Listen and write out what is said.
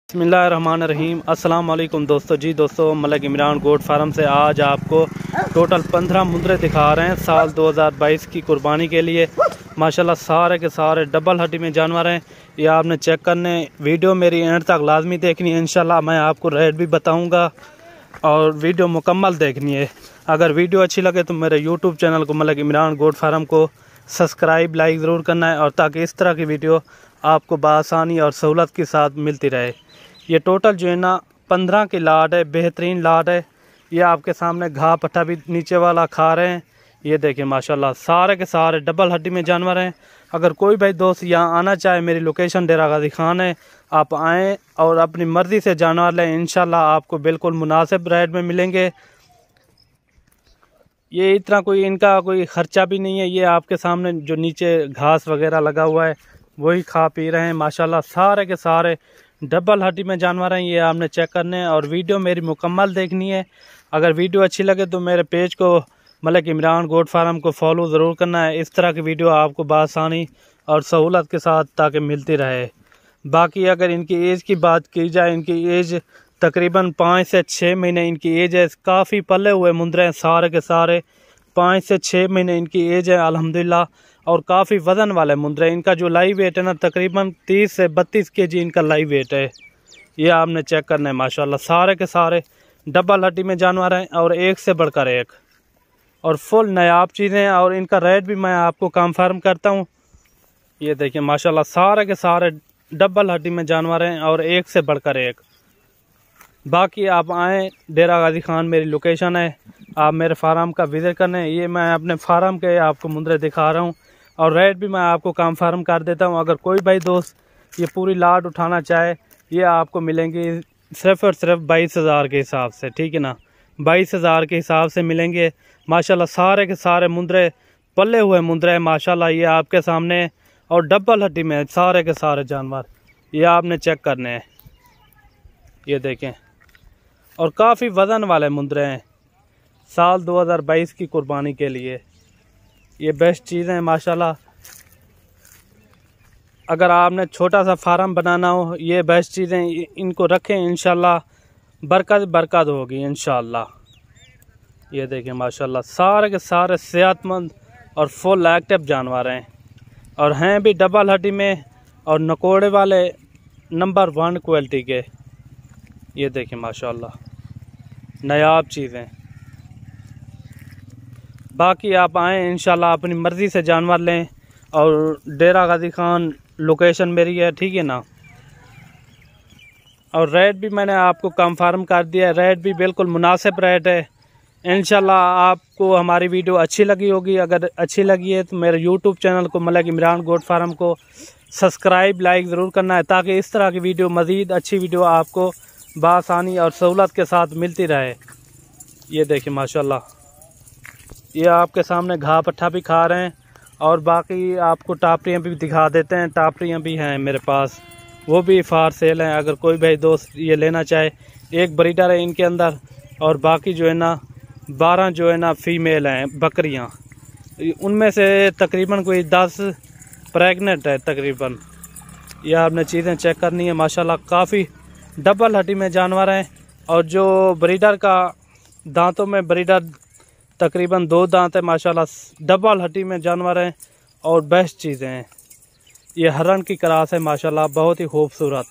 बिस्मिल्लाहिर्रहमानिर्रहीम। अस्सलाम वालेकुम दोस्तों। जी दोस्तों, मलिक इमरान गोट फार्म से आज आपको टोटल 15 मुंदरे दिखा रहे हैं साल 2022 की कुर्बानी के लिए। माशाल्लाह सारे के सारे डबल हड्डी में जानवर हैं। ये आपने चेक करने, वीडियो मेरी एंड तक लाजमी देखनी है। इंशाल्लाह मैं आपको रेट भी बताऊंगा और वीडियो मुकम्मल देखनी है। अगर वीडियो अच्छी लगे तो मेरे यूट्यूब चैनल को मलिक इमरान गोट फार्म को सब्सक्राइब लाइक ज़रूर करना है, और ताकि इस तरह की वीडियो आपको बआसानी और सहूलत के साथ मिलती रहे। ये टोटल जो है ना 15 की लाट है, बेहतरीन लाट है। ये आपके सामने घाह पट्टा भी नीचे वाला खा रहे हैं। ये देखें माशाल्लाह सारे के सारे डबल हड्डी में जानवर हैं। अगर कोई भाई दोस्त यहाँ आना चाहे, मेरी लोकेशन डेरा गाजी खान है, आप आएँ और अपनी मर्ज़ी से जानवर लें। इंशाल्लाह आपको बिल्कुल मुनासिब रेट में मिलेंगे। ये इतना कोई इनका कोई ख़र्चा भी नहीं है। ये आपके सामने जो नीचे घास वगैरह लगा हुआ है वही खा पी रहे हैं। माशाल्लाह सारे के सारे डबल हड्डी में जानवर हैं। ये आपने चेक करने हैं और वीडियो मेरी मुकम्मल देखनी है। अगर वीडियो अच्छी लगे तो मेरे पेज को मलिक इमरान गोट फार्म को फॉलो ज़रूर करना है। इस तरह की वीडियो आपको बआसानी और सहूलत के साथ ताकि मिलती रहे। बाकी अगर इनकी एज की बात की जाए, इनकी एज तकरीबन 5 से 6 महीने इनकी एज है। काफ़ी पले हुए मुंदरे हैं सारे के सारे। 5 से 6 महीने इनकी एज है अल्हम्दुलिल्लाह, और काफ़ी वज़न वाले मुंदरे। इनका जो लाइव वेट है ना, तकरीबन 30 से 32 केजी इनका लाइव वेट है। ये आपने चेक करना है। माशाल्लाह सारे के सारे डबल हड्डी में जानवर हैं और एक से बढ़कर एक, और फुल नायाब चीज़ें हैं। और इनका रेट भी मैं आपको कंफर्म करता हूँ। ये देखिए माशाल्लाह सारे के सारे डबल हड्डी में जानवर हैं और एक से बढ़कर एक। बाकी आप आएँ, डेरा गाजी खान मेरी लोकेशन है, आप मेरे फार्म का विज़िट करने। ये मैं अपने फार्म के आपको मुंदरे दिखा रहा हूँ और रेट भी मैं आपको कंफर्म कर देता हूँ। अगर कोई भाई दोस्त ये पूरी लाट उठाना चाहे, ये आपको मिलेंगी सिर्फ़ और सिर्फ 22,000 के हिसाब से, ठीक है ना। 22,000 के हिसाब से मिलेंगे। माशाल्लाह सारे के सारे मुंदरे पले हुए मुंदरे हैं माशाल्लाह। ये आपके सामने और डबल हड्डी में सारे के सारे जानवर ये आपने चेक करने हैं। ये देखें, और काफ़ी वज़न वाले मुंदरे हैं साल 2022 की कुर्बानी के लिए। ये बेस्ट चीज़ें हैं माशाल्लाह। अगर आपने छोटा सा फार्म बनाना हो, ये बेस्ट चीज़ें, इनको रखें, इंशाल्लाह बरकत होगी इंशाल्लाह। ये देखें माशाल्लाह सारे के सारे सेहतमंद और फुल एक्टिव जानवर हैं, और हैं भी डबल हड्डी में और नकोड़े वाले नंबर 1 क्वालिटी के। ये देखें माशाल्लाह नायाब चीज़ें। बाकी आप आएँ, इंशाल्लाह अपनी मर्ज़ी से जानवर लें। और डेरा गाजी खान लोकेशन मेरी है, ठीक है ना। और रेट भी मैंने आपको कंफर्म कर दिया है। रेट भी बिल्कुल मुनासिब रेट है। इंशाल्लाह आपको हमारी वीडियो अच्छी लगी होगी। अगर अच्छी लगी है तो मेरे यूट्यूब चैनल को मलिक इमरान गोट फार्म को सब्सक्राइब लाइक ज़रूर करना है, ताकि इस तरह की वीडियो, मज़ीद अच्छी वीडियो आपको बआसानी और सहूलत के साथ मिलती रहे। ये देखिए माशाल्लाह, ये आपके सामने घाह पट्टा भी खा रहे हैं। और बाकी आपको टापरियाँ भी दिखा देते हैं। टापरियाँ भी हैं मेरे पास, वो भी फार सेल हैं। अगर कोई भाई दोस्त ये लेना चाहे, एक ब्रीडर है इनके अंदर, और बाकी जो है ना 12 जो है ना फीमेल हैं बकरियाँ। उनमें से तकरीबन कोई 10 प्रेग्नेंट है तकरीबन। ये आपने चीज़ें चेक करनी है। माशाल्लाह काफ़ी डबल हड्डी में जानवर हैं। और जो ब्रीडर का दांतों में ब्रीडर तकरीबन 2 दांत है माशाल्लाह। डबल हड्डी में जानवर हैं और बेस्ट चीज़ें हैं। ये हरन की क्रास है माशाल्लाह, बहुत ही खूबसूरत।